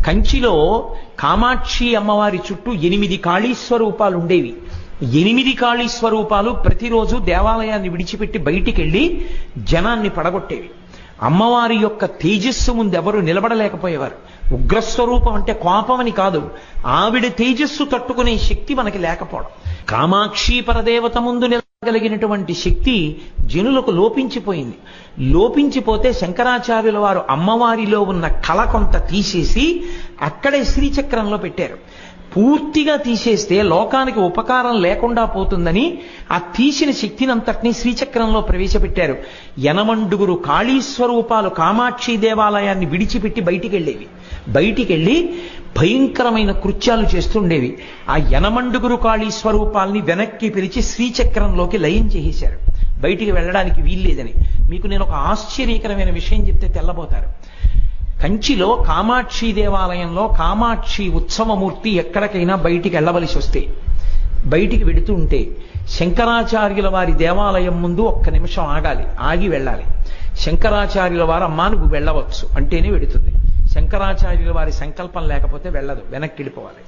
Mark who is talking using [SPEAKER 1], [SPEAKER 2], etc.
[SPEAKER 1] కంచిలో కామాక్షి అమ్మవారి చుట్టూ 8 కాళీ స్వరూపాలు ఉండేవి. 8 కాళీ స్వరూపాలు ప్రతిరోజు దేవాలయాన్ని విడిచిపెట్టి బయటికి వెళ్ళి జనాన్ని పడగొట్టేవి. అమ్మవారి యొక్క తేజస్సు ముందు ఎవరు నిలబడలేకపోయేవారు. ఉగ్రస్వరూపం అంటే కోపమని కాదు, ఆవిడ తేజస్సు తట్టుకునే శక్తి మనకి లేకపోవడం. కామాక్షి పరదేవత ముందు నిలబడగలిగినటువంటి శక్తి జనులకు లోపించిపోయింది. లోపించిపోతే శంకరాచార్యుల వారు అమ్మవారిలో ఉన్న కళ కొంత తీసేసి అక్కడే శ్రీచక్రంలో పెట్టారు. పూర్తిగా తీసేస్తే లోకానికి ఉపకారం లేకుండా పోతుందని ఆ తీసిన శక్తిని అంతటినీ శ్రీచక్రంలో ప్రవేశపెట్టారు. 8 కాళీస్వరూపాలు కామాక్షి దేవాలయాన్ని విడిచిపెట్టి బయటికి వెళ్ళేవి. బయటికి వెళ్ళి భయంకరమైన కృత్యాలు చేస్తుండేవి. ఆ 8 కాళీ స్వరూపాలని వెనక్కి పిలిచి శ్రీచక్రంలోకి లయం చేసేశారు. బయటికి వెళ్ళడానికి వీల్లేదని. మీకు నేను ఒక ఆశ్చర్యకరమైన విషయం చెప్తే తెల్లబోతారు. కంచిలో కామాక్షి దేవాలయంలో కామాక్షి ఉత్సవమూర్తి ఎక్కడికైనా బయటికి వెళ్ళవలసి వస్తే బయటికి వెడుతూ ఉంటే శంకరాచార్యుల వారి దేవాలయం ముందు 1 నిమిషం ఆగాలి, ఆగి వెళ్ళాలి. శంకరాచార్యుల వారు అమ్మా నువ్వు వెళ్ళవచ్చు అంటేనే వెడుతుంది. శంకరాచార్యుల వారి సంకల్పం లేకపోతే వెళ్ళదు, వెనక్కి వెళ్ళిపోవాలి.